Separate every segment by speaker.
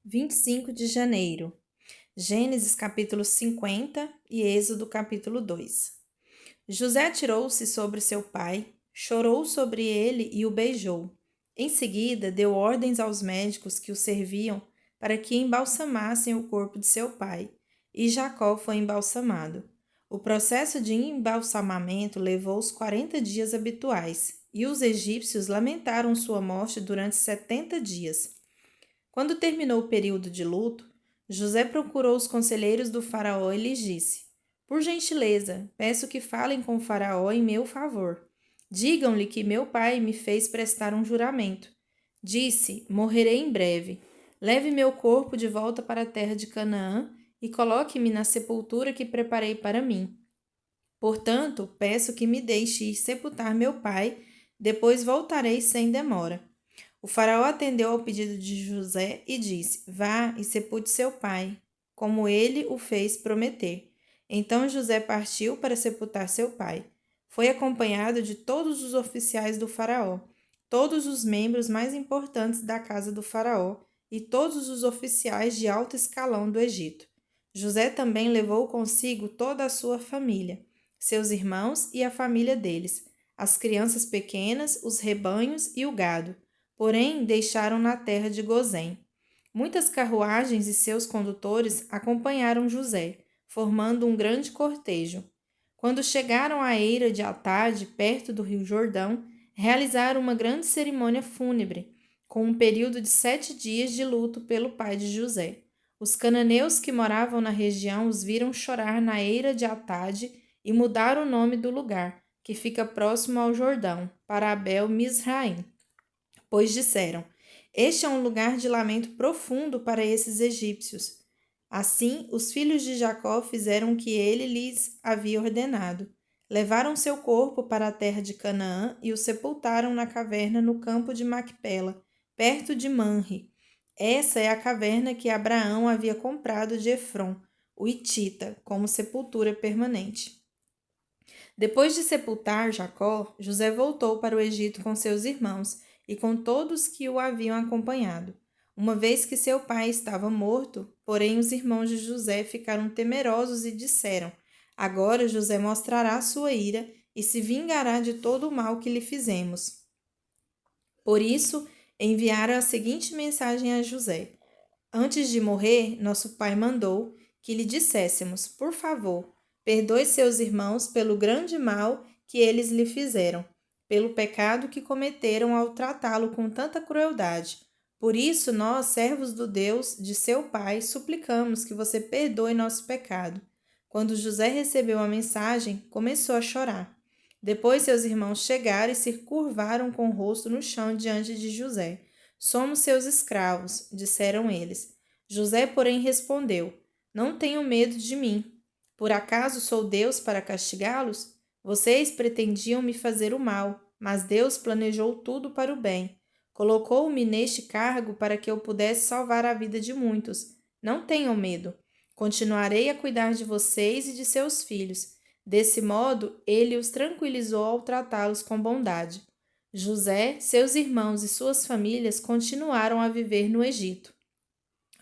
Speaker 1: 25 de janeiro. Gênesis capítulo 50 e Êxodo capítulo 2. José atirou-se sobre seu pai, chorou sobre ele e o beijou. Em seguida, deu ordens aos médicos que o serviam para que embalsamassem o corpo de seu pai, e Jacó foi embalsamado. O processo de embalsamamento levou os 40 dias habituais, e os egípcios lamentaram sua morte durante 70 dias. Quando terminou o período de luto, José procurou os conselheiros do faraó e lhes disse: Por gentileza, peço que falem com o faraó em meu favor. Digam-lhe que meu pai me fez prestar um juramento. Disse: Morrerei em breve. Leve meu corpo de volta para a terra de Canaã e coloque-me na sepultura que preparei para mim. Portanto, peço que me deixe ir sepultar meu pai, depois voltarei sem demora. O faraó atendeu ao pedido de José e disse: Vá e sepulte seu pai, como ele o fez prometer. Então José partiu para sepultar seu pai. Foi acompanhado de todos os oficiais do faraó, todos os membros mais importantes da casa do faraó e todos os oficiais de alto escalão do Egito. José também levou consigo toda a sua família, seus irmãos e a família deles, as crianças pequenas, os rebanhos e o gado. Porém, deixaram na terra de Gozém. Muitas carruagens e seus condutores acompanharam José, formando um grande cortejo. Quando chegaram à eira de Atade, perto do rio Jordão, realizaram uma grande cerimônia fúnebre, com um período de 7 dias de luto pelo pai de José. Os cananeus que moravam na região os viram chorar na eira de Atade e mudaram o nome do lugar, que fica próximo ao Jordão, para Abel-Misraim, pois disseram: Este é um lugar de lamento profundo para esses egípcios. Assim, os filhos de Jacó fizeram o que ele lhes havia ordenado. Levaram seu corpo para a terra de Canaã e o sepultaram na caverna no campo de Macpela, perto de Manre. Essa é a caverna que Abraão havia comprado de Efron, o hitita, como sepultura permanente. Depois de sepultar Jacó, José voltou para o Egito com seus irmãos e com todos que o haviam acompanhado, uma vez que seu pai estava morto. Porém, os irmãos de José ficaram temerosos e disseram: Agora José mostrará sua ira e se vingará de todo o mal que lhe fizemos. Por isso, enviaram a seguinte mensagem a José: Antes de morrer, nosso pai mandou que lhe disséssemos: Por favor, perdoe seus irmãos pelo grande mal que eles lhe fizeram, pelo pecado que cometeram ao tratá-lo com tanta crueldade. Por isso, nós, servos do Deus de seu pai, suplicamos que você perdoe nosso pecado. Quando José recebeu a mensagem, começou a chorar. Depois seus irmãos chegaram e se curvaram com o rosto no chão diante de José. Somos seus escravos, disseram eles. José, porém, respondeu: Não tenham medo de mim. Por acaso sou Deus para castigá-los? Vocês pretendiam me fazer o mal, mas Deus planejou tudo para o bem. Colocou-me neste cargo para que eu pudesse salvar a vida de muitos. Não tenham medo. Continuarei a cuidar de vocês e de seus filhos. Desse modo, ele os tranquilizou ao tratá-los com bondade. José, seus irmãos e suas famílias continuaram a viver no Egito.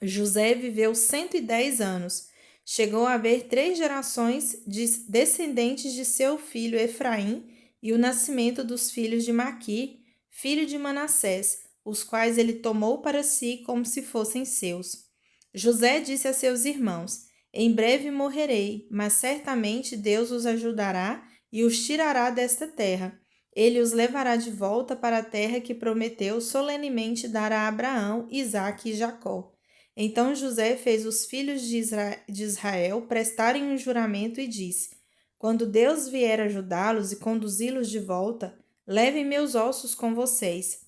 Speaker 1: José viveu 110 anos. Chegou a haver 3 gerações de descendentes de seu filho Efraim e o nascimento dos filhos de Maquir, filho de Manassés, os quais ele tomou para si como se fossem seus. José disse a seus irmãos: Em breve morrerei, mas certamente Deus os ajudará e os tirará desta terra. Ele os levará de volta para a terra que prometeu solenemente dar a Abraão, Isaque e Jacó. Então José fez os filhos de Israel prestarem um juramento e disse: Quando Deus vier ajudá-los e conduzi-los de volta, levem meus ossos com vocês.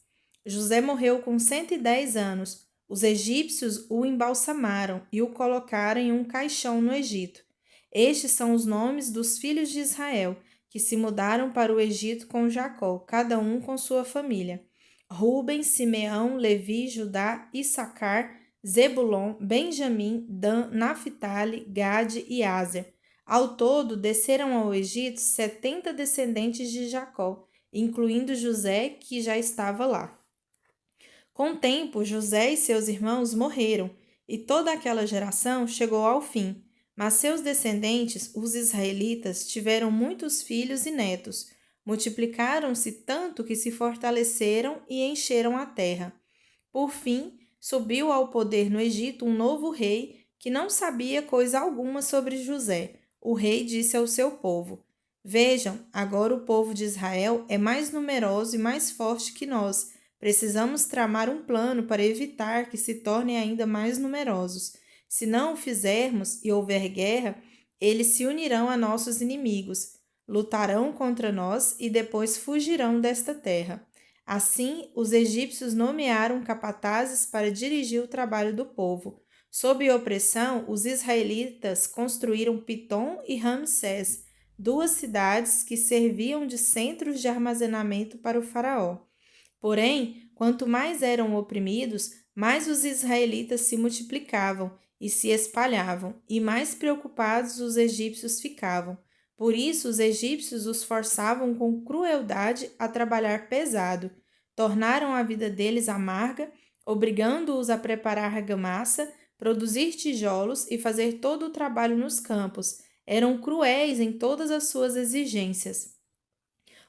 Speaker 1: José morreu com 110 anos. Os egípcios o embalsamaram e o colocaram em um caixão no Egito. Estes são os nomes dos filhos de Israel, que se mudaram para o Egito com Jacó, cada um com sua família: Ruben, Simeão, Levi, Judá, Issacar, Zebulon, Benjamim, Dan, Naphtali, Gade e Áser. Ao todo, desceram ao Egito 70 descendentes de Jacó, incluindo José, que já estava lá. Com o tempo, José e seus irmãos morreram, e toda aquela geração chegou ao fim. Mas seus descendentes, os israelitas, tiveram muitos filhos e netos. Multiplicaram-se tanto que se fortaleceram e encheram a terra. Por fim, subiu ao poder no Egito um novo rei que não sabia coisa alguma sobre José. O rei disse ao seu povo: Vejam, agora o povo de Israel é mais numeroso e mais forte que nós. Precisamos tramar um plano para evitar que se tornem ainda mais numerosos. Se não o fizermos e houver guerra, eles se unirão a nossos inimigos, lutarão contra nós e depois fugirão desta terra. Assim, os egípcios nomearam capatazes para dirigir o trabalho do povo. Sob opressão, os israelitas construíram Pitom e Ramsés, duas cidades que serviam de centros de armazenamento para o faraó. Porém, quanto mais eram oprimidos, mais os israelitas se multiplicavam e se espalhavam, e mais preocupados os egípcios ficavam. Por isso, os egípcios os forçavam com crueldade a trabalhar pesado, tornaram a vida deles amarga, obrigando-os a preparar argamassa, produzir tijolos e fazer todo o trabalho nos campos. Eram cruéis em todas as suas exigências.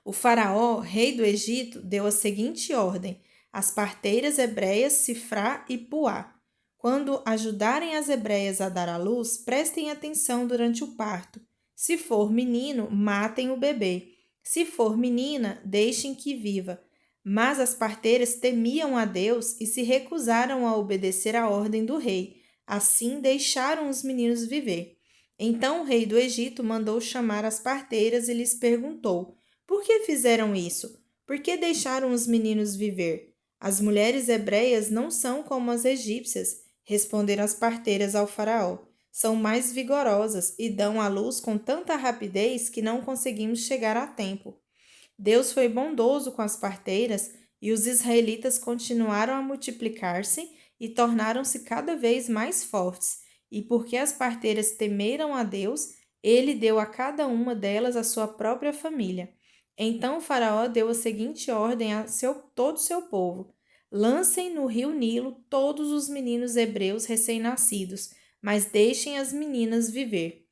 Speaker 1: O faraó, rei do Egito, deu a seguinte ordem às parteiras hebreias Sifrá e Puá: quando ajudarem as hebreias a dar à luz, prestem atenção durante o parto. Se for menino, matem o bebê. Se for menina, deixem que viva. Mas as parteiras temiam a Deus e se recusaram a obedecer à ordem do rei. Assim deixaram os meninos viver. Então o rei do Egito mandou chamar as parteiras e lhes perguntou: por que fizeram isso? Por que deixaram os meninos viver? As mulheres hebreias não são como as egípcias, responderam as parteiras ao faraó. São mais vigorosas e dão à luz com tanta rapidez que não conseguimos chegar a tempo. Deus foi bondoso com as parteiras e os israelitas continuaram a multiplicar-se e tornaram-se cada vez mais fortes. E porque as parteiras temeram a Deus, ele deu a cada uma delas a sua própria família. Então o faraó deu a seguinte ordem a todo o seu povo: lancem no rio Nilo todos os meninos hebreus recém-nascidos, mas deixem as meninas viver.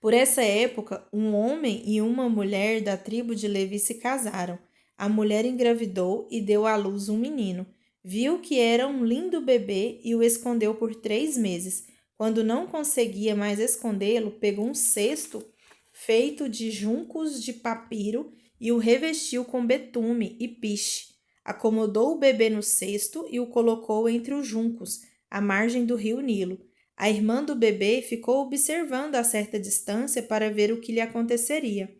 Speaker 1: Por essa época, um homem e uma mulher da tribo de Levi se casaram. A mulher engravidou e deu à luz um menino. Viu que era um lindo bebê e o escondeu por 3 meses. Quando não conseguia mais escondê-lo, pegou um cesto feito de juncos de papiro e o revestiu com betume e piche. Acomodou o bebê no cesto e o colocou entre os juncos, à margem do rio Nilo. A irmã do bebê ficou observando a certa distância para ver o que lhe aconteceria.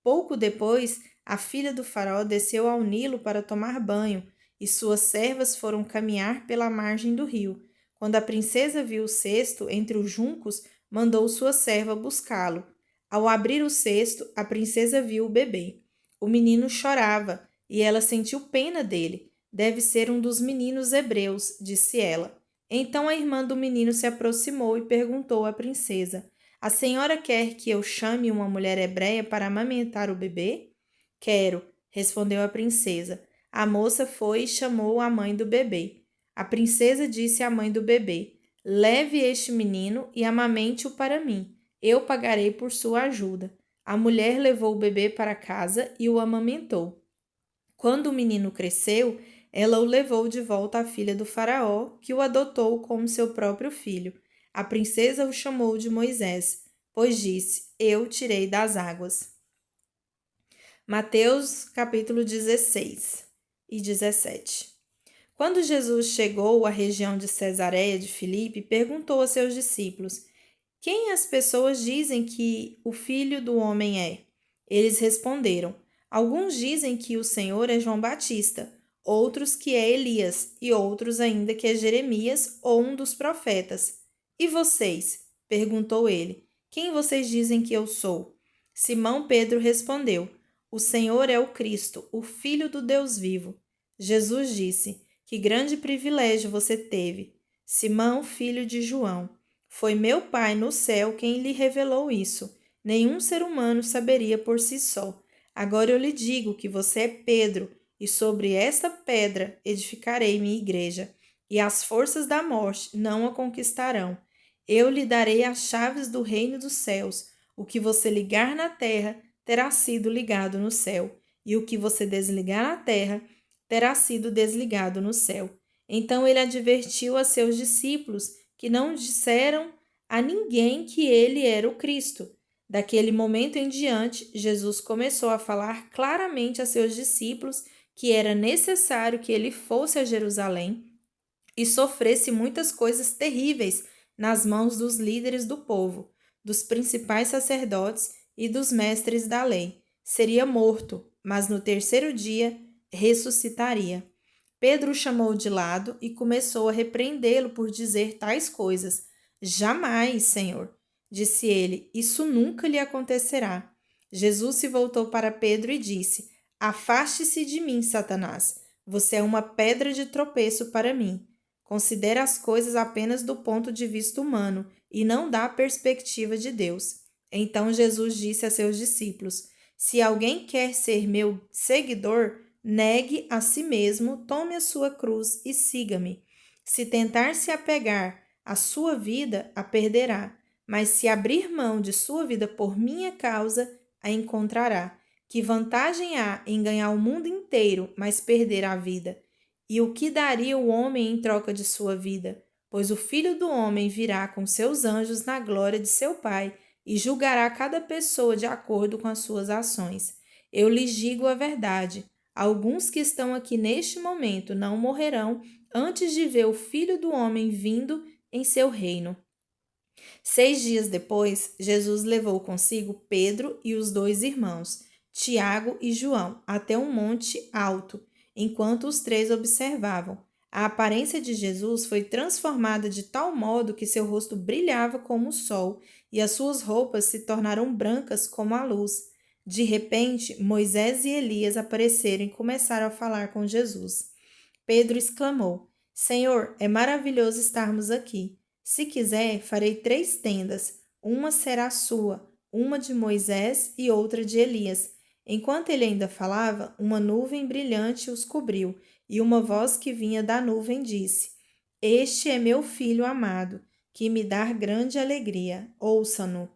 Speaker 1: Pouco depois, a filha do faraó desceu ao Nilo para tomar banho, e suas servas foram caminhar pela margem do rio. Quando a princesa viu o cesto entre os juncos, mandou sua serva buscá-lo. Ao abrir o cesto, a princesa viu o bebê. O menino chorava, e ela sentiu pena dele. Deve ser um dos meninos hebreus, disse ela. Então a irmã do menino se aproximou e perguntou à princesa: a senhora quer que eu chame uma mulher hebreia para amamentar o bebê? Quero, respondeu a princesa. A moça foi e chamou a mãe do bebê. A princesa disse à mãe do bebê: leve este menino e amamente-o para mim. Eu pagarei por sua ajuda. A mulher levou o bebê para casa e o amamentou. Quando o menino cresceu, ela o levou de volta à filha do faraó, que o adotou como seu próprio filho. A princesa o chamou de Moisés, pois disse: eu tirei das águas. Mateus capítulo 16 e 17. Quando Jesus chegou à região de Cesareia de Filipe, perguntou a seus discípulos: quem as pessoas dizem que o Filho do Homem é? Eles responderam: alguns dizem que o Senhor é João Batista, outros que é Elias e outros ainda que é Jeremias ou um dos profetas. E vocês? Perguntou ele. Quem vocês dizem que eu sou? Simão Pedro respondeu: o Senhor é o Cristo, o Filho do Deus vivo. Jesus disse: que grande privilégio você teve, Simão, filho de João. Foi meu Pai no céu quem lhe revelou isso. Nenhum ser humano saberia por si só. Agora eu lhe digo que você é Pedro, e sobre esta pedra edificarei minha igreja, e as forças da morte não a conquistarão. Eu lhe darei as chaves do reino dos céus. O que você ligar na terra terá sido ligado no céu, e o que você desligar na terra terá sido desligado no céu. Então ele advertiu a seus discípulos que não disseram a ninguém que ele era o Cristo. Daquele momento em diante, Jesus começou a falar claramente a seus discípulos que era necessário que ele fosse a Jerusalém e sofresse muitas coisas terríveis nas mãos dos líderes do povo, dos principais sacerdotes e dos mestres da lei. Seria morto, mas no terceiro dia ressuscitaria. Pedro o chamou de lado e começou a repreendê-lo por dizer tais coisas. Jamais, Senhor, disse ele, isso nunca lhe acontecerá. Jesus se voltou para Pedro e disse: Afaste-se de mim, Satanás. Você é uma pedra de tropeço para mim. Considera as coisas apenas do ponto de vista humano e não da perspectiva de Deus. Então Jesus disse a seus discípulos: Se alguém quer ser meu seguidor, negue a si mesmo, tome a sua cruz e siga-me. Se tentar se apegar à sua vida, a perderá, mas se abrir mão de sua vida por minha causa, a encontrará. Que vantagem há em ganhar o mundo inteiro, mas perder a vida? E o que daria o homem em troca de sua vida? Pois o Filho do Homem virá com seus anjos na glória de seu Pai e julgará cada pessoa de acordo com as suas ações. Eu lhes digo a verdade: alguns que estão aqui neste momento não morrerão antes de ver o Filho do Homem vindo em seu reino. 6 dias depois, Jesus levou consigo Pedro e os 2 irmãos, Tiago e João, até um monte alto, enquanto os 3 observavam. A aparência de Jesus foi transformada de tal modo que seu rosto brilhava como o sol e as suas roupas se tornaram brancas como a luz. De repente, Moisés e Elias apareceram e começaram a falar com Jesus. Pedro exclamou: Senhor, é maravilhoso estarmos aqui. Se quiser, farei 3 tendas. Uma será sua, uma de Moisés e outra de Elias. Enquanto ele ainda falava, uma nuvem brilhante os cobriu, e uma voz que vinha da nuvem disse: Este é meu filho amado, que me dá grande alegria. Ouça-no.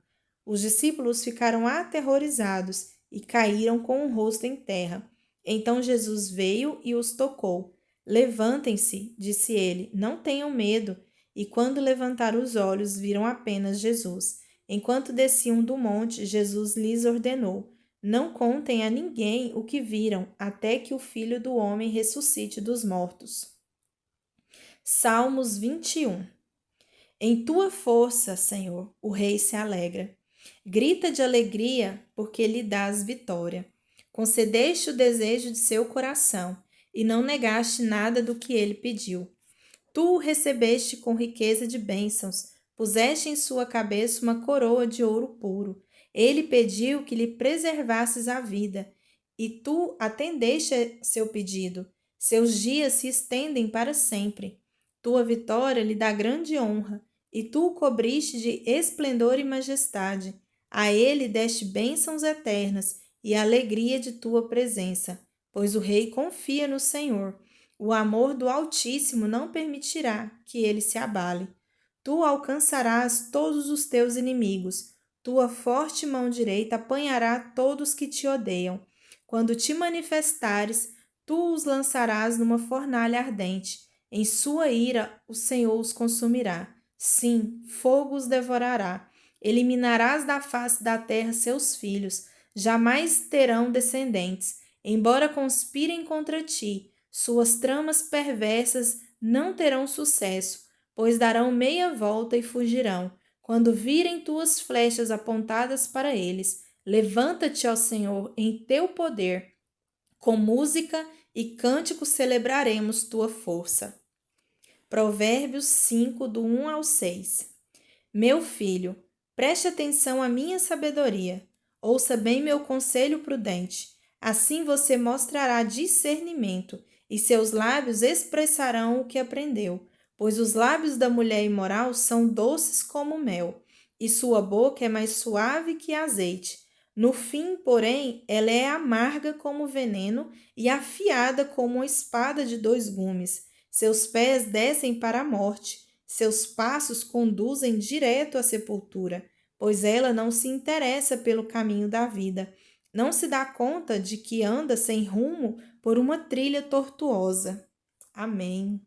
Speaker 1: Os discípulos ficaram aterrorizados e caíram com o rosto em terra. Então Jesus veio e os tocou. Levantem-se, disse ele, não tenham medo. E quando levantaram os olhos, viram apenas Jesus. Enquanto desciam do monte, Jesus lhes ordenou: Não contem a ninguém o que viram, até que o Filho do Homem ressuscite dos mortos. Salmos 21. Em tua força, Senhor, o rei se alegra. Grita de alegria, porque lhe dás vitória. Concedeste o desejo de seu coração, e não negaste nada do que ele pediu. Tu o recebeste com riqueza de bênçãos, puseste em sua cabeça uma coroa de ouro puro. Ele pediu que lhe preservasses a vida, e tu atendeste a seu pedido. Seus dias se estendem para sempre. Tua vitória lhe dá grande honra, e tu o cobriste de esplendor e majestade. A ele deste bênçãos eternas e a alegria de tua presença, pois o rei confia no Senhor. O amor do Altíssimo não permitirá que ele se abale. Tu alcançarás todos os teus inimigos. Tua forte mão direita apanhará todos que te odeiam. Quando te manifestares, tu os lançarás numa fornalha ardente. Em sua ira, o Senhor os consumirá. Sim, fogo os devorará. Eliminarás da face da terra seus filhos. Jamais terão descendentes, embora conspirem contra ti. Suas tramas perversas não terão sucesso, pois darão meia volta e fugirão. Quando virem tuas flechas apontadas para eles, levanta-te, ó Senhor, em teu poder. Com música e cântico celebraremos tua força. Provérbios 5, do 1 ao 6. Meu filho, preste atenção à minha sabedoria. Ouça bem meu conselho prudente. Assim você mostrará discernimento e seus lábios expressarão o que aprendeu, pois os lábios da mulher imoral são doces como mel, e sua boca é mais suave que azeite. No fim, porém, ela é amarga como veneno e afiada como uma espada de 2 gumes. Seus pés descem para a morte, seus passos conduzem direto à sepultura, pois ela não se interessa pelo caminho da vida, não se dá conta de que anda sem rumo por uma trilha tortuosa. Amém.